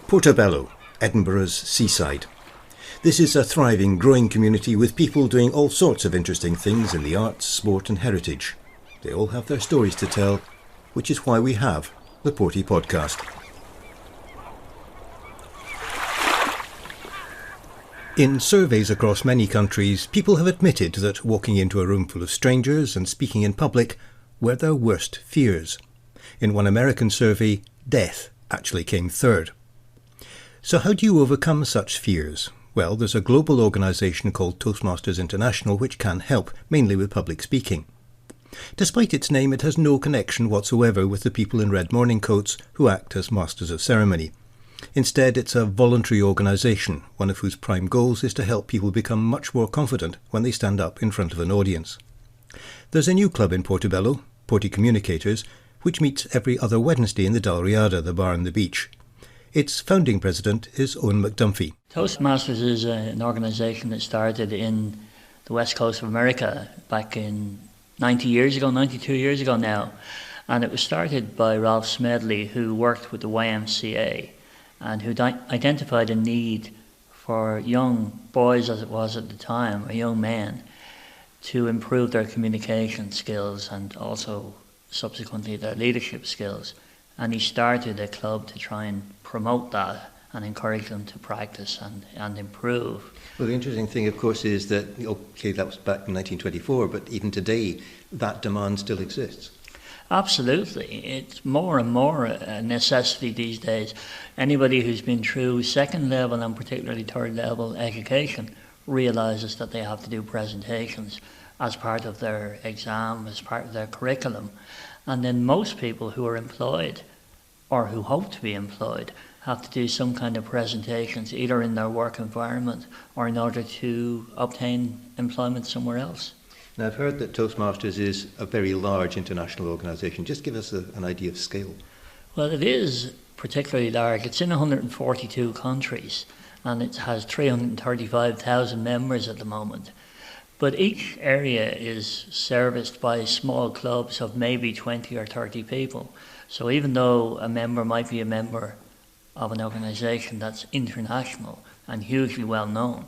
Portobello, Edinburgh's seaside. This is a thriving, growing community with people doing all sorts of interesting things in the arts, sport and heritage. They all have their stories to tell, which is why we have the Porty podcast. In surveys across many countries, people have admitted that walking into a room full of strangers and speaking in public were their worst fears. In one American survey, death actually came third. So how do you overcome such fears? Well, there's a global organisation called Toastmasters International which can help, mainly with public speaking. Despite its name, it has no connection whatsoever with the people in red morning coats who act as masters of ceremony. Instead, it's a voluntary organisation, one of whose prime goals is to help people become much more confident when they stand up in front of an audience. There's a new club in Portobello, Porty Communicators, which meets every other Wednesday in the Dalriada, the bar on the beach. Its founding president is Owen McDumphy. Toastmasters is an organisation that started in the west coast of America back in 92 years ago now. And it was started by Ralph Smedley, who worked with the YMCA and who identified a need for young boys, as it was at the time, or young men, to improve their communication skills and also subsequently their leadership skills. And he started a club to try and promote that and encourage them to practice and improve. Well, the interesting thing, of course, is that, okay, that was back in 1924, but even today, that demand still exists. Absolutely. It's more and more a necessity these days. Anybody who's been through second level and particularly third level education realises that they have to do presentations as part of their exam, as part of their curriculum. And then most people who are employed or who hope to be employed have to do some kind of presentations either in their work environment or in order to obtain employment somewhere else. Now, I've heard that Toastmasters is a very large international organisation. Just give us an idea of scale. Well, it is particularly large. It's in 142 countries and it has 335,000 members at the moment. But each area is serviced by small clubs of maybe 20 or 30 people. So even though a member might be a member of an organisation that's international and hugely well known,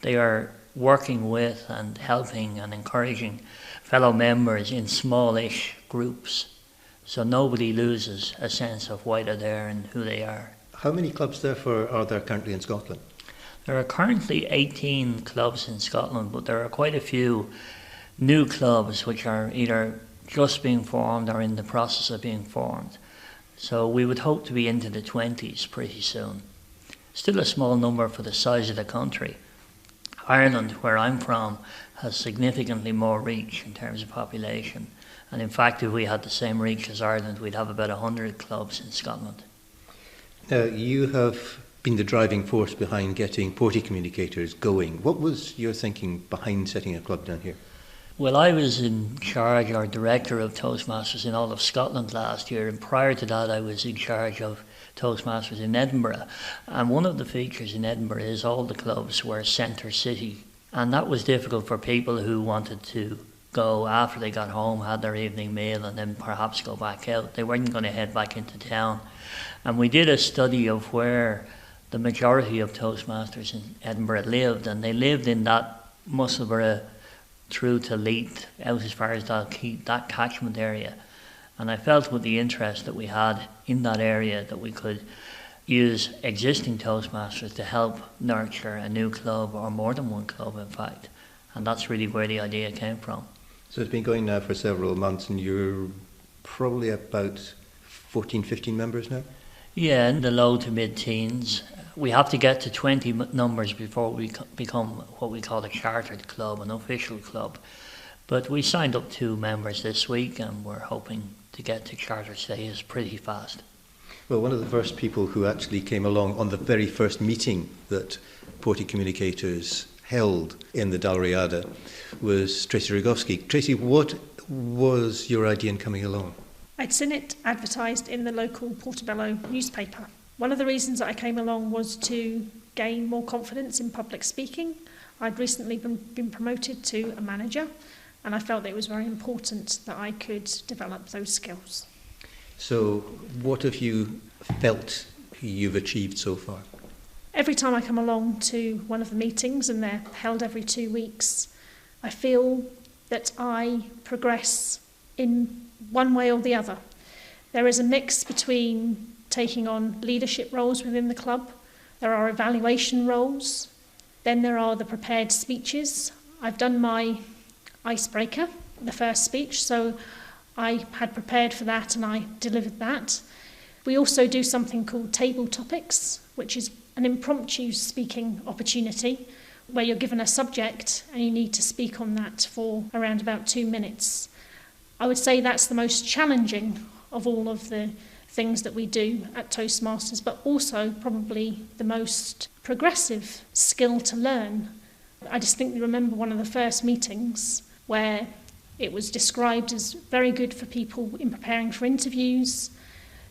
they are working with and helping and encouraging fellow members in smallish groups. So nobody loses a sense of why they're there and who they are. How many clubs, therefore, are there currently in Scotland? There are currently 18 clubs in Scotland, but there are quite a few new clubs which are either just being formed or in the process of being formed. So we would hope to be into the 20s pretty soon. Still a small number for the size of the country. Ireland, where I'm from, has significantly more reach in terms of population. And in fact, if we had the same reach as Ireland, we'd have about 100 clubs in Scotland. Now, you have been the driving force behind getting Porty Communicators going. What was your thinking behind setting a club down here? Well, I was in charge or director of Toastmasters in all of Scotland last year, and prior to that I was in charge of Toastmasters in Edinburgh. And one of the features in Edinburgh is all the clubs were centre city, and that was difficult for people who wanted to go after they got home, had their evening meal and then perhaps go back out. They weren't going to head back into town. And we did a study of where the majority of Toastmasters in Edinburgh lived, and they lived in that Musselburgh through to Leith, out as far as that catchment area. And I felt with the interest that we had in that area that we could use existing Toastmasters to help nurture a new club, or more than one club in fact. And that's really where the idea came from. So it's been going now for several months and you're probably about 14, 15 members now? Yeah, in the low to mid-teens. We have to get to 20 numbers before we become what we call a chartered club, an official club. But we signed up 2 members this week and we're hoping to get to charter status pretty fast. Well, one of the first people who actually came along on the very first meeting that Porty Communicators held in the Dalriada was Tracy Rogowski. Tracy, what was your idea in coming along? I'd seen it advertised in the local Portobello newspaper. One of the reasons that I came along was to gain more confidence in public speaking. I'd recently been promoted to a manager, and I felt that it was very important that I could develop those skills. So what have you felt you've achieved so far? Every time I come along to one of the meetings, and they're held every 2 weeks, I feel that I progress in one way or the other. There is a mix between taking on leadership roles within the club. There are evaluation roles. Then there are the prepared speeches. I've done my icebreaker, the first speech, so I had prepared for that and I delivered that. We also do something called table topics, which is an impromptu speaking opportunity where you're given a subject and you need to speak on that for around about 2 minutes. I would say that's the most challenging of all of the things that we do at Toastmasters, but also probably the most progressive skill to learn. I distinctly remember one of the first meetings where it was described as very good for people in preparing for interviews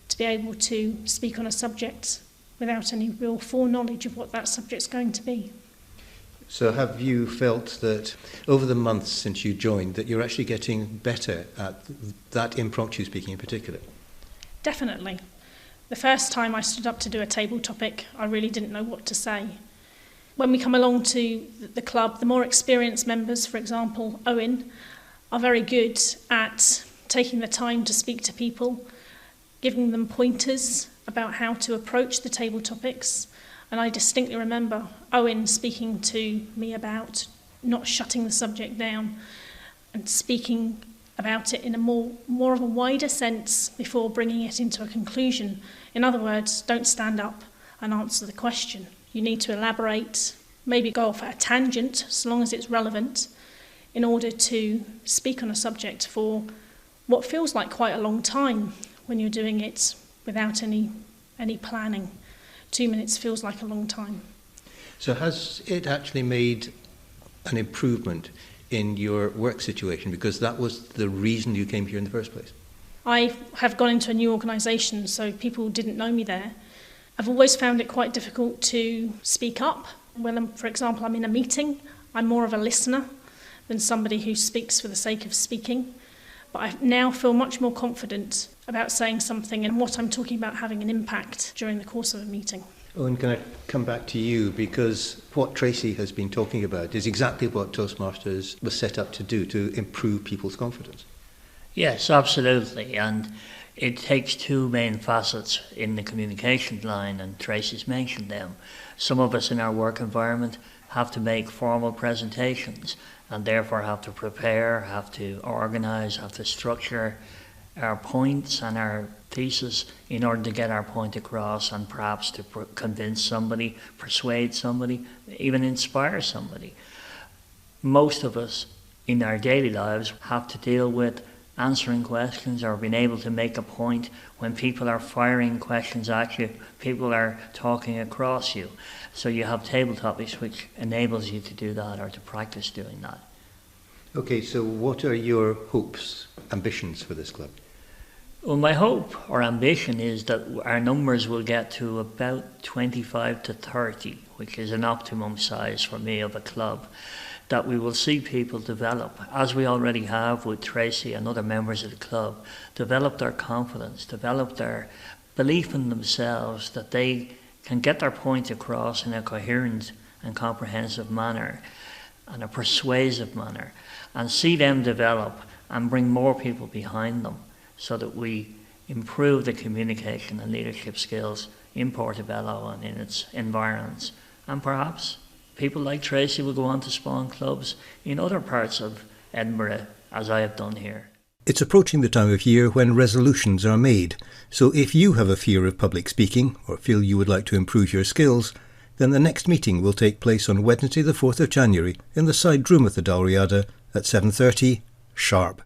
to be able to speak on a subject without any real foreknowledge of what that subject's going to be. So have you felt that over the months since you joined that you're actually getting better at that impromptu speaking in particular? Definitely. The first time I stood up to do a table topic, I really didn't know what to say. When we come along to the club, the more experienced members, for example, Owen, are very good at taking the time to speak to people, giving them pointers about how to approach the table topics. And I distinctly remember Owen speaking to me about not shutting the subject down and speaking about it in a more of a wider sense before bringing it into a conclusion. In other words, don't stand up and answer the question. You need to elaborate, maybe go off at a tangent, so long as it's relevant, in order to speak on a subject for what feels like quite a long time when you're doing it without any planning. 2 minutes feels like a long time. So has it actually made an improvement in your work situation, because that was the reason you came here in the first place? I have gone into a new organisation, so people didn't know me there. I've always found it quite difficult to speak up. When, for example, I'm in a meeting, I'm more of a listener than somebody who speaks for the sake of speaking. But I now feel much more confident about saying something and what I'm talking about having an impact during the course of a meeting. Owen, can I come back to you, because what Tracy has been talking about is exactly what Toastmasters was set up to do, to improve people's confidence. Yes, absolutely. And it takes two main facets in the communication line, and Tracy's mentioned them. Some of us in our work environment have to make formal presentations and therefore have to prepare, have to organise, have to structure our points and our thesis in order to get our point across, and perhaps to convince somebody, persuade somebody, even inspire somebody. Most of us in our daily lives have to deal with answering questions or being able to make a point when people are firing questions at you, people are talking across you. So you have table topics which enables you to do that, or to practice doing that. Okay, so what are your hopes, ambitions for this club? Well, my hope or ambition is that our numbers will get to about 25 to 30, which is an optimum size for me of a club, that we will see people develop, as we already have with Tracy and other members of the club, develop their confidence, develop their belief in themselves, that they can get their point across in a coherent and comprehensive manner and a persuasive manner, and see them develop and bring more people behind them, so that we improve the communication and leadership skills in Portobello and in its environs. And perhaps people like Tracy will go on to spawn clubs in other parts of Edinburgh, as I have done here. It's approaching the time of year when resolutions are made, so if you have a fear of public speaking or feel you would like to improve your skills, then the next meeting will take place on Wednesday the 4th of January in the side room of the Dalriada at 7:30 sharp.